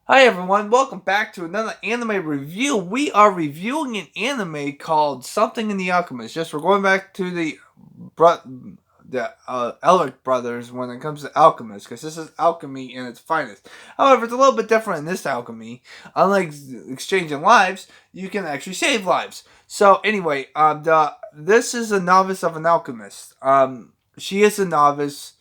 Hi everyone, welcome back to another anime review. We are reviewing an anime called Something in the Alchemist. Just we're going back to the Elric brothers when it comes to Alchemist, because this is alchemy in its finest. However, it's a little bit different in this alchemy. Unlike exchanging lives, you can actually save lives. So anyway, this is a novice of an alchemist. She is a novice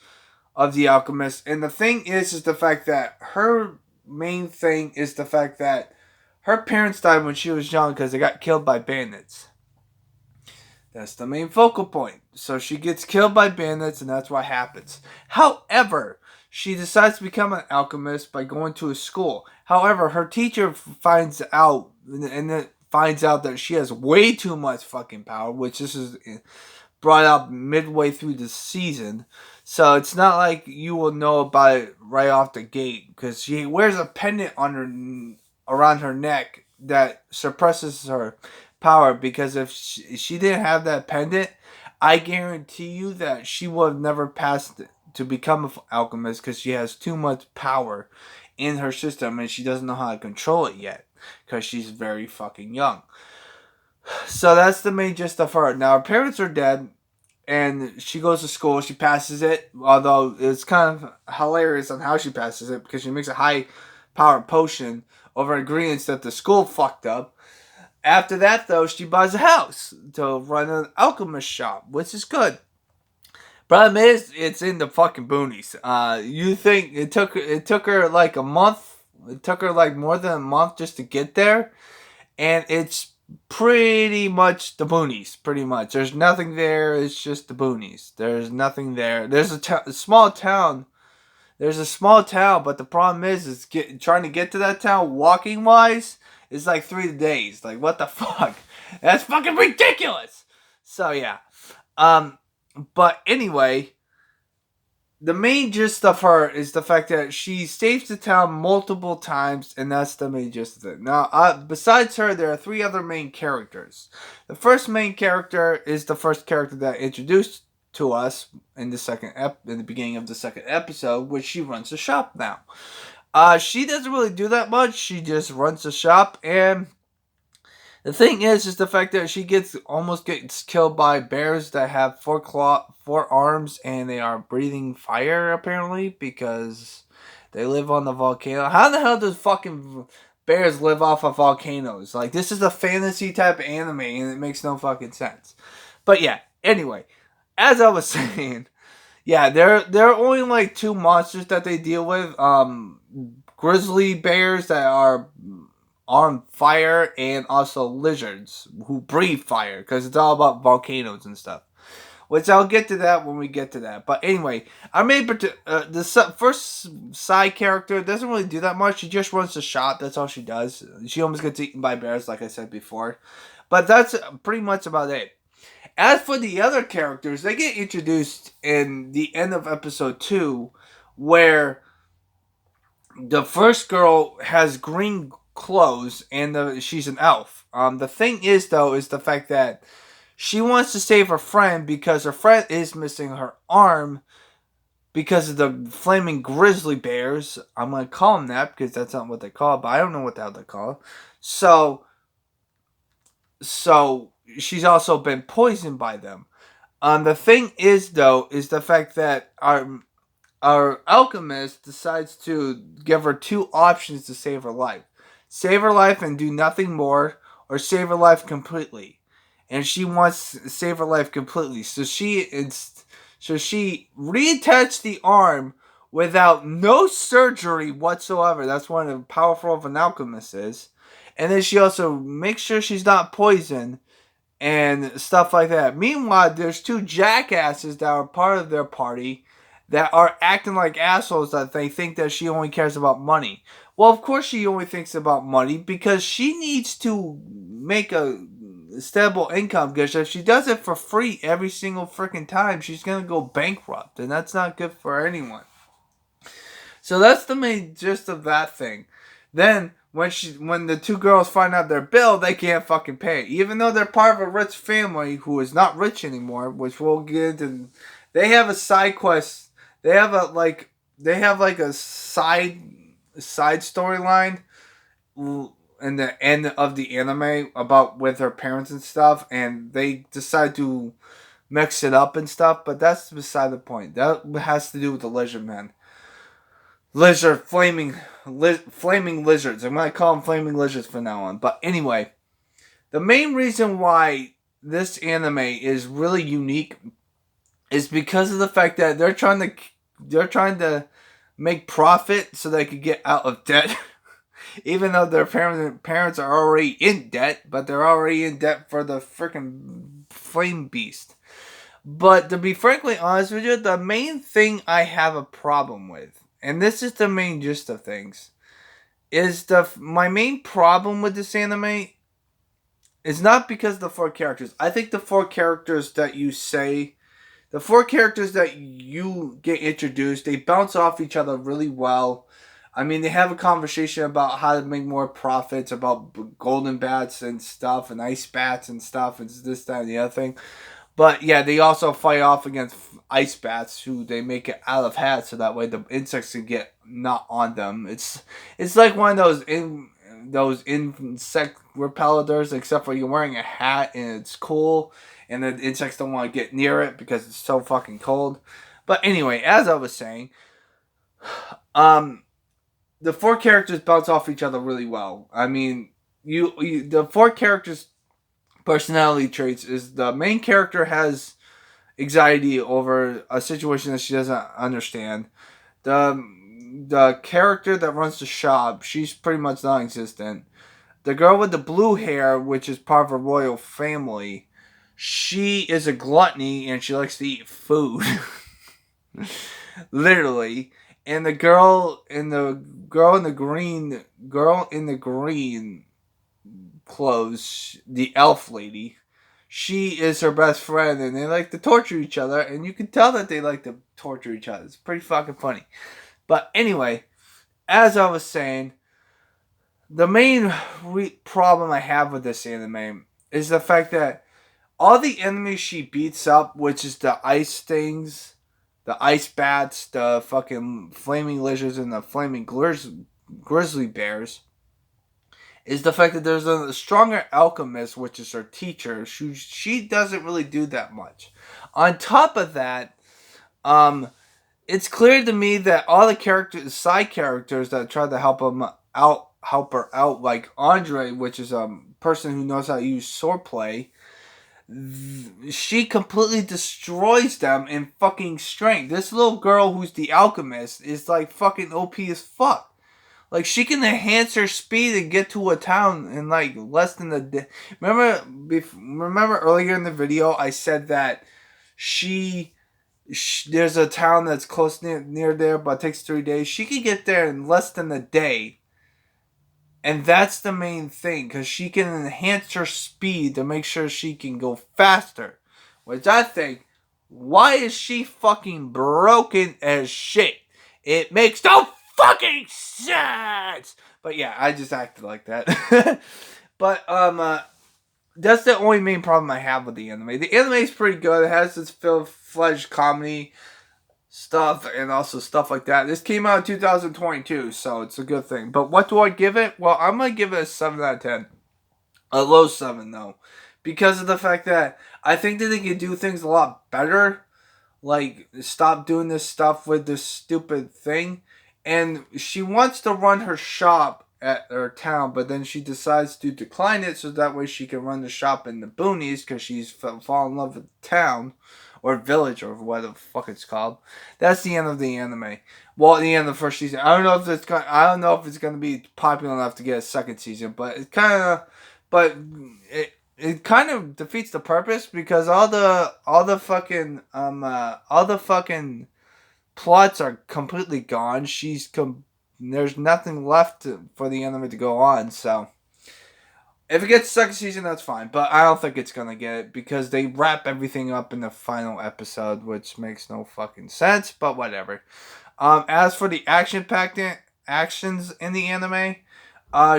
of the alchemist, and the thing is the fact that her main thing is the fact that her parents died when she was young because they got killed by bandits. That's the main focal point. So she gets killed by bandits, and that's what happens. However, she decides to become an alchemist by going to a school. However, her teacher finds out and then finds out that she has way too much fucking power, which this is brought out midway through the season. So it's not like you will know about it right off the gate because she wears a pendant on her around her neck that suppresses her power. Because if she didn't have that pendant, I guarantee you that she would have never passed to become an alchemist because she has too much power in her system and she doesn't know how to control it yet because she's very fucking young. So that's the main gist of her. Now her parents are dead, and she goes to school. She passes it, although it's kind of hilarious on how she passes it because she makes a high powered potion over ingredients that the school fucked up. After that, though, she buys a house to run an alchemist shop, which is good. Problem is, it's in the fucking boonies. You think it took her like a month? It took her like more than a month just to get there, and it's pretty much the boonies. Pretty much, there's nothing there. It's just the boonies. There's nothing there. There's a small town. There's a small town, but the problem is trying to get to that town walking wise is like 3 days. Like what the fuck? That's fucking ridiculous. So yeah. Um. But anyway, the main gist of her is the fact that she saves the town multiple times, and that's the main gist of it. Now, besides her, there are three other main characters. The first main character is the first character that introduced to us in in the beginning of the second episode, which she runs a shop now. She doesn't really do that much. She just runs the shop, and the thing is the fact that she gets killed by bears that have four arms, and they are breathing fire apparently because they live on the volcano. How the hell does fucking bears live off of volcanoes? Like this is a fantasy type of anime, and it makes no fucking sense. But yeah, anyway, as I was saying, yeah, there are only like two monsters that they deal with. Grizzly bears that are on fire, and also lizards who breathe fire because it's all about volcanoes and stuff. Which I'll get to that when we get to that. But anyway, I'm able to. First side character doesn't really do that much. She just runs the shop. That's all she does. She almost gets eaten by bears, like I said before. But that's pretty much about it. As for the other characters, they get introduced in the end of episode 2, where the first girl has green clothes and she's an elf. The thing is, though, is the fact that she wants to save her friend because her friend is missing her arm because of the flaming grizzly bears. I'm gonna call them that because that's not what they call it, but I don't know what the hell they call it. So, so she's also been poisoned by them. The thing is, though, is the fact that our alchemist decides to give her two options to save her life: save her life and do nothing more, or save her life completely. And she wants to save her life completely, so she reattached the arm without no surgery whatsoever. That's one of the powerful of an alchemist is. And then she also makes sure she's not poisoned and stuff like that. Meanwhile, there's two jackasses that are part of their party that are acting like assholes that they think that she only cares about money. Well, of course she only thinks about money because she needs to make a stable income, because if she does it for free every single freaking time, she's going to go bankrupt, and that's not good for anyone. So that's the main gist of that thing. Then when the two girls find out their bill, they can't fucking pay, even though they're part of a rich family who is not rich anymore, which we'll get into. They have a side quest. They have like a side side storyline in the end of the anime about with her parents and stuff, and they decide to mix it up and stuff. But that's beside the point. That has to do with the lizard man, lizard flaming lizards. I'm gonna call them flaming lizards from now on. But anyway, the main reason why this anime is really unique is because of the fact that they're trying to make profit so they could get out of debt. Even though their parents are already in debt, but they're already in debt for the freaking flame beast. But to be frankly honest with you, the main thing I have a problem with, and this is the main gist of things, is my main problem with this anime is not because of the four characters. I think the four characters that you say, the four characters that you get introduced, they bounce off each other really well. I mean, they have a conversation about how to make more profits, about golden bats and stuff, and ice bats and stuff, and this, that, and the other thing. But yeah, they also fight off against ice bats, who they make it out of hats, so that way the insects can get not on them. It's like one of those insect repellers, except for you're wearing a hat and it's cool, and the insects don't want to get near it because it's so fucking cold. But anyway, as I was saying, um, the four characters bounce off each other really well. I mean, the four characters' personality traits is the main character has anxiety over a situation that she doesn't understand. The character that runs the shop, she's pretty much non-existent. The girl with the blue hair, which is part of a royal family, she is a gluttony and she likes to eat food. Literally. And the girl in the green clothes, the elf lady, she is her best friend, and they like to torture each other, and you can tell that they like to torture each other. It's pretty fucking funny. But anyway, as I was saying, the main problem I have with this anime is the fact that all the enemies she beats up, which is the ice things, the ice bats, the fucking flaming lizards, and the flaming grizzly bears, is the fact that there's a stronger alchemist, which is her teacher. She doesn't really do that much. On top of that, it's clear to me that all the side characters that try to help her out, like Andre, which is a person who knows how to use swordplay, she completely destroys them in fucking strength. This little girl who's the alchemist is like fucking OP as fuck. Like, she can enhance her speed and get to a town in like less than a day. Remember earlier in the video I said that there's a town that's close near there, but it takes 3 days. She can get there in less than a day. And that's the main thing, because she can enhance her speed to make sure she can go faster. Which I think, why is she fucking broken as shit? It makes no fucking sense! But yeah, I just acted like that. But, that's the only main problem I have with the anime. The anime is pretty good. It has this full-fledged comedy stuff and also stuff like that. This came out in 2022, so it's a good thing. But what do I give it? Well, I'm going to give it a 7 out of 10. A low 7, though. Because of the fact that I think that they can do things a lot better. Like, stop doing this stuff with this stupid thing. And she wants to run her shop at her town, but then she decides to decline it so that way she can run the shop in the boonies because she's fallen in love with the town or village or what the fuck it's called. That's the end of the anime. Well, the end of the first season. I don't know if it's gonna be popular enough to get a second season, but it kind of defeats the purpose because all the fucking plots are completely gone. There's nothing left for the anime to go on, so if it gets second season, that's fine. But I don't think it's gonna get it because they wrap everything up in the final episode, which makes no fucking sense. But whatever. As for the action-packed actions in the anime,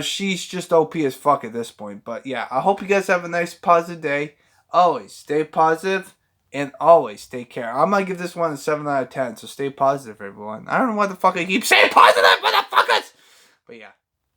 she's just OP as fuck at this point. But yeah, I hope you guys have a nice, positive day. Always stay positive and always take care. I'm gonna give this one a 7 out of 10. So stay positive, everyone. I don't know why the fuck I keep saying positive, motherfuckers. But yeah.